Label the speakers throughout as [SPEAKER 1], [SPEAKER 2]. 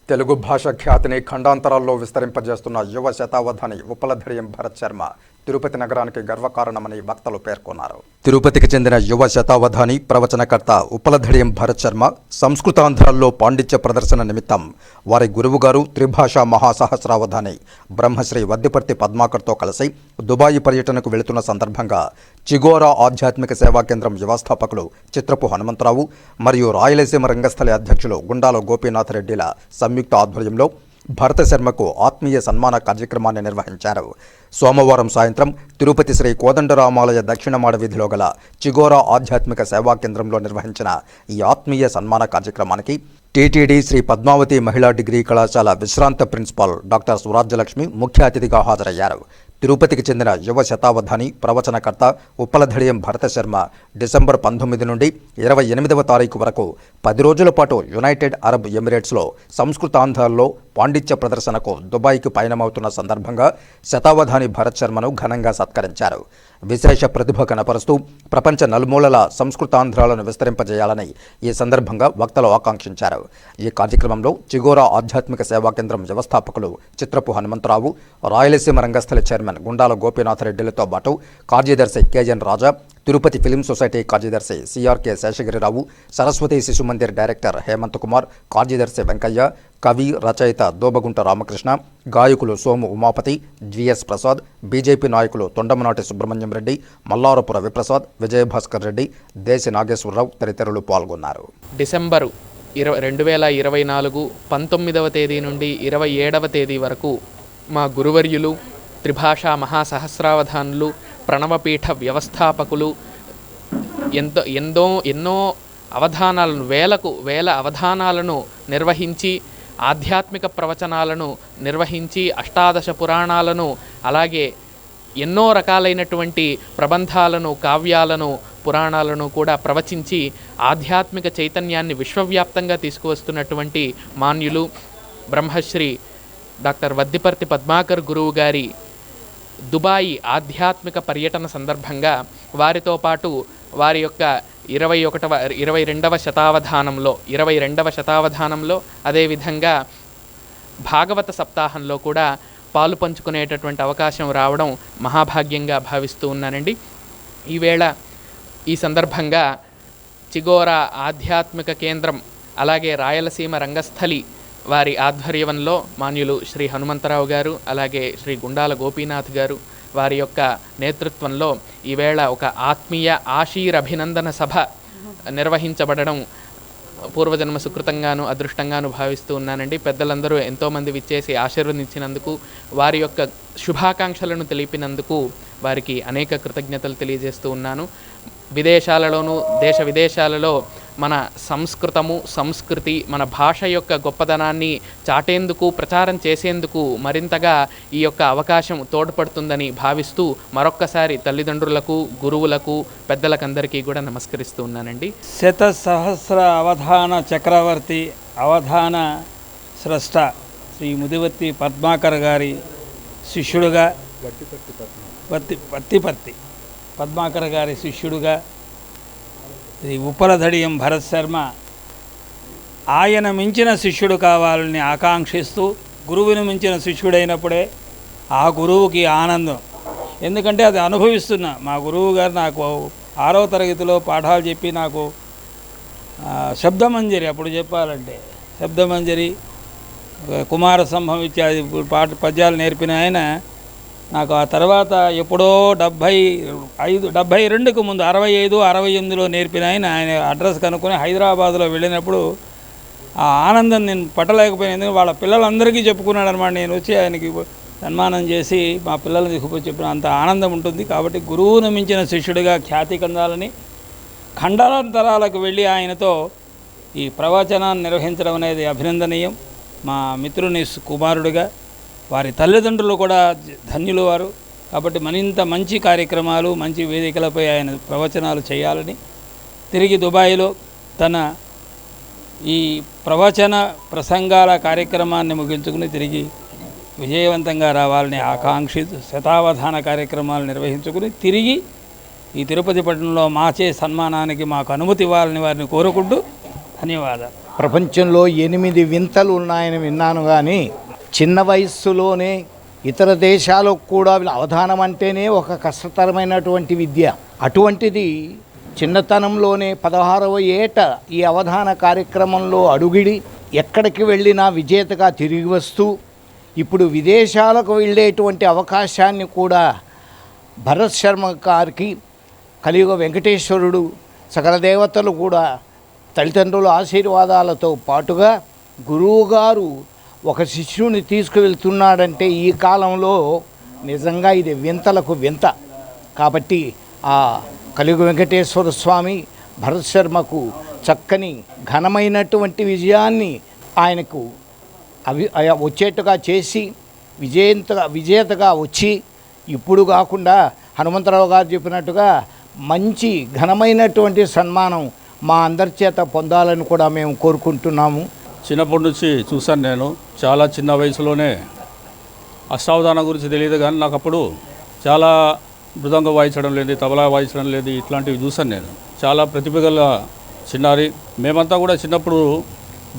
[SPEAKER 1] తెలుగు భాష ఖ్యాతిని ఖండాంతరాల్లో విస్తరింపజేస్తున్న యువ శతావధాని ఉప్పలధడియం భరత్ శర్మ తిరుపతి నగరానికి గర్వకారణమని వక్తలు పేర్కొన్నారు. తిరుపతికి చెందిన యువ శతావధాని ప్రవచనకర్త ఉప్పలధడియం భరత్ శర్మ సంస్కృతాంధ్రాల్లో పాండిత్య ప్రదర్శన నిమిత్తం వారి గురువుగారు త్రిభాషా మహాసహస్రావధాని బ్రహ్మశ్రీ వద్దిపర్తి పద్మాకర్తో కలిసి దుబాయి పర్యటనకు వెళుతున్న సందర్భంగా చిగోరా ఆధ్యాత్మిక సేవా కేంద్రం వ్యవస్థాపకులు చిత్రపు హనుమంతరావు మరియు రాయలసీమ రంగస్థలి అధ్యక్షులు గుండాల గోపీనాథ్ రెడ్డిల సంయుక్త ఆధ్వర్యంలో భరత శర్మకు ఆత్మీయ సన్మాన కార్యక్రమాన్ని నిర్వహించారు. సోమవారం సాయంత్రం తిరుపతి శ్రీ కోదండరామాలయ దక్షిణమాడ వీధిలో గల చిగోరా ఆధ్యాత్మిక సేవా కేంద్రంలో నిర్వహించిన ఈ ఆత్మీయ సన్మాన కార్యక్రమానికి టీటీడీ శ్రీ పద్మావతి మహిళా డిగ్రీ కళాశాల విశ్రాంత ప్రిన్సిపాల్ డాక్టర్ సురాజ్యలక్ష్మి ముఖ్య అతిథిగా హాజరయ్యారు. తిరుపతికి చెందిన యువ శతావధాని ప్రవచనకర్త ఉప్పలధడియం భరత శర్మ డిసెంబర్ 19 నుండి 28వ తారీఖు వరకు 10 రోజుల పాటు యునైటెడ్ అరబ్ ఎమిరేట్స్లో సంస్కృతాంధ్రాల్లో పాండిత్య ప్రదర్శనకు దుబాయ్కి పయనమవుతున్న సందర్భంగా శతావధాని భరత్ శర్మను ఘనంగా సత్కరించారు. విశేష ప్రతిభ కనపరుస్తూ ప్రపంచ నలుమూలల సంస్కృతాంధ్రాలను విస్తరింపజేయాలని ఈ సందర్భంగా వక్తలు ఆకాంక్షించారు. ఈ కార్యక్రమంలో చిగోరా ఆధ్యాత్మిక సేవా కేంద్రం వ్యవస్థాపకులు చిత్రపు హనుమంతరావు, రాయలసీమ రంగస్థలి చైర్మన్ గుండాల గోపీనాథ్ రెడ్డిలతో పాటు కార్యదర్శి కేఎన్ రాజా, తిరుపతి ఫిలిం సొసైటీ కార్యదర్శి సిఆర్కే శేషగిరిరావు, సరస్వతి శిశు మందిర్ డైరెక్టర్ హేమంత్ కుమార్, కార్యదర్శి వెంకయ్య, కవి రచయిత దోబగుంట రామకృష్ణ, గాయకులు సోము ఉమాపతి, జిఎస్ ప్రసాద్, బీజేపీ నాయకులు తొండమనాటి సుబ్రహ్మణ్యం రెడ్డి, మల్లారపు రవిప్రసాద్, విజయభాస్కర్ రెడ్డి, దేశి నాగేశ్వరరావు తదితరులు పాల్గొన్నారు.
[SPEAKER 2] డిసెంబరు 2024 19వ తేదీ నుండి 27వ తేదీ వరకు మా గురువర్యులు త్రిభాషా మహాసహస్రావధానులు ప్రణవపీఠ వ్యవస్థాపకులు ఎన్నో అవధానాలను వేల అవధానాలను నిర్వహించి ఆధ్యాత్మిక ప్రవచనాలను నిర్వహించి అష్టాదశ పురాణాలను అలాగే ఎన్నో రకాలైనటువంటి ప్రబంధాలను కావ్యాలను పురాణాలను కూడా ప్రవచించి ఆధ్యాత్మిక చైతన్యాన్ని విశ్వవ్యాప్తంగా తీసుకువస్తున్నటువంటి మాన్యులు బ్రహ్మశ్రీ డాక్టర్ వద్దిపర్తి పద్మాకర్ గురువు గారి దుబాయి ఆధ్యాత్మిక పర్యటన సందర్భంగా వారితో పాటు వారి యొక్క 22వ శతావధానంలో అదేవిధంగా భాగవత సప్తాహంలో కూడా పాలు పంచుకునేటటువంటి అవకాశం రావడం మహాభాగ్యంగా భావిస్తూ ఉన్నానండి. ఈ సందర్భంగా చిగోరా ఆధ్యాత్మిక కేంద్రం అలాగే రాయలసీమ రంగస్థలి వారి ఆధ్వర్యంలో మాన్యులు శ్రీ హనుమంతరావు గారు అలాగే శ్రీ గుండాల గోపీనాథ్ గారు వారి యొక్క నేతృత్వంలో ఈవేళ ఒక ఆత్మీయ ఆశీరభినందన సభ నిర్వహించబడడం పూర్వజన్మ సుకృతంగాను అదృష్టంగాను భావిస్తూ ఉన్నానండి. పెద్దలందరూ ఎంతోమంది విచ్చేసి ఆశీర్వదించినందుకు వారి యొక్క శుభాకాంక్షలను తెలిపినందుకు వారికి అనేక కృతజ్ఞతలు తెలియజేస్తూ ఉన్నాను. విదేశాలలోనూ దేశ విదేశాలలో మన సంస్కృతి మన భాష యొక్క గొప్పదనాన్ని చాటేందుకు ప్రచారం చేసేందుకు మరింతగా ఈ యొక్క అవకాశం తోడ్పడుతుందని భావిస్తూ మరొక్కసారి తల్లిదండ్రులకు గురువులకు పెద్దలకందరికీ కూడా నమస్కరిస్తూ ఉన్నానండి.
[SPEAKER 3] శతసహస్ర అవధాన చక్రవర్తి అవధాన స్రష్ట శ్రీ ముదివర్తి పద్మాకర్ గారి శిష్యుడుగా వత్తిపర్తి పద్మాకర్ గారి శిష్యుడుగా శ్రీ ఉప్పలధడియం భరత్ శర్మ ఆయన మించిన శిష్యుడు కావాలని ఆకాంక్షిస్తూ గురువుని మించిన శిష్యుడైనప్పుడే ఆ గురువుకి ఆనందం. ఎందుకంటే అది అనుభవిస్తున్నా. మా గురువు గారు నాకు 6వ తరగతిలో పాఠాలు చెప్పి నాకు శబ్దమంజరి, అప్పుడు చెప్పాలంటే శబ్దమంజరి, కుమార సంభవం ఇత్యాది పద్యాలు నేర్పిన ఆయన నాకు ఆ తర్వాత ఎప్పుడో 72కు ముందు 65, 68లో నేర్పిన ఆయన అడ్రస్ కనుక్కొని హైదరాబాద్లో వెళ్ళినప్పుడు ఆ ఆనందం నేను పట్టలేకపోయాను. ఎందుకంటే వాళ్ళ పిల్లలందరికీ చెప్పుకున్నాడు అనమాట. నేను వచ్చి ఆయనకి సన్మానం చేసి మా పిల్లల్ని తీసుకుపోయి చెప్పిన అంత ఆనందం ఉంటుంది. కాబట్టి గురువును మించిన శిష్యుడిగా ఖ్యాతి కందాలని ఖండాంతరాలకు వెళ్ళి ఆయనతో ఈ ప్రవచనాన్ని నిర్వహించడం అనేది అభినందనీయం. మా మిత్రుని కుమారుడిగా వారి తల్లిదండ్రులు కూడా ధన్యులు వారు. కాబట్టి మరింత మంచి కార్యక్రమాలు మంచి వేదికలపై ఆయన ప్రవచనాలు చేయాలని తిరిగి దుబాయ్లో తన ఈ ప్రవచన ప్రసంగాల కార్యక్రమాన్ని ముగించుకుని తిరిగి విజయవంతంగా రావాలని ఆకాంక్షిస్తూ శతావధాన కార్యక్రమాలు నిర్వహించుకుని తిరిగి ఈ తిరుపతి పట్టణంలో మాచే సన్మానానికి మాకు అనుమతి ఇవ్వాలని వారిని కోరుకుంటూ ధన్యవాదాలు.
[SPEAKER 4] ప్రపంచంలో 8 వింతలు ఉన్నాయని విన్నాను, కానీ చిన్న వయస్సులోనే ఇతర దేశాలకు కూడా అవధానం అంటేనే ఒక కష్టతరమైనటువంటి విద్య. అటువంటిది చిన్నతనంలోనే 16వ ఏట ఈ అవధాన కార్యక్రమంలో అడుగిడి ఎక్కడికి వెళ్ళినా విజేతగా తిరిగి వస్తూ ఇప్పుడు విదేశాలకు వెళ్ళేటువంటి అవకాశాన్ని కూడా భరత్ శర్మ గారికి కలియుగ వెంకటేశ్వరుడు సకల దేవతలు కూడా తల్లిదండ్రుల ఆశీర్వాదాలతో పాటుగా గురువుగారు ఒక శిష్యుని తీసుకువెళ్తున్నాడంటే ఈ కాలంలో నిజంగా ఇది వింతలకు వింత. కాబట్టి ఆ కలియుగ వెంకటేశ్వర స్వామి భరత్ శర్మకు చక్కని ఘనమైనటువంటి విజయాన్ని ఆయనకు వచ్చేట్టుగా చేసి విజేతగా వచ్చి ఇప్పుడు కాకుండా హనుమంతరావు గారు చెప్పినట్టుగా మంచి ఘనమైనటువంటి సన్మానం మా అందరి చేత పొందాలని కూడా మేము కోరుకుంటున్నాము.
[SPEAKER 5] చిన్నప్పటి నుంచి చూశాను నేను. చాలా చిన్న వయసులోనే అష్టావధానం గురించి తెలియదు, కానీ నాకు అప్పుడు చాలా మృదంగం వాయించడం లేదు, తబలా వాయించడం లేదు, ఇట్లాంటివి చూశాను నేను. చాలా ప్రతిభ గల చిన్నారి. మేమంతా కూడా చిన్నప్పుడు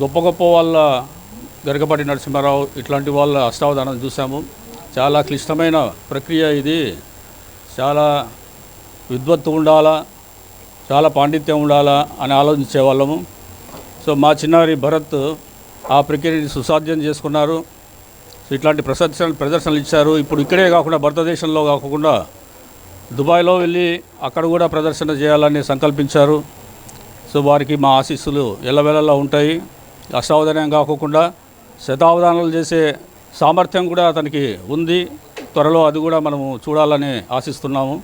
[SPEAKER 5] గొప్ప గొప్ప వాళ్ళ గరికపాటి నరసింహారావు ఇట్లాంటి వాళ్ళ అష్టావధానం చూసాము. చాలా క్లిష్టమైన ప్రక్రియ ఇది. చాలా విద్వత్తు ఉండాలా, చాలా పాండిత్యం ఉండాలా అని ఆలోచించే వాళ్ళము. సో మా చిన్నారి భరత్ ఆ ప్రక్రియని సుసాధ్యం చేసుకున్నారు. సో ఇట్లాంటి ప్రదర్శనలు ఇచ్చారు. ఇప్పుడు ఇక్కడే కాకుండా భారతదేశంలో కాకుండా దుబాయ్లో వెళ్ళి అక్కడ కూడా ప్రదర్శన చేయాలని సంకల్పించారు. సో వారికి మా ఆశీస్సులు ఎల్లవేళలా ఉంటాయి. అష్టావధానం కాకుండా శతావధానాలు చేసే సామర్థ్యం కూడా అతనికి ఉంది. త్వరలో అది కూడా మనము చూడాలని ఆశిస్తున్నాము.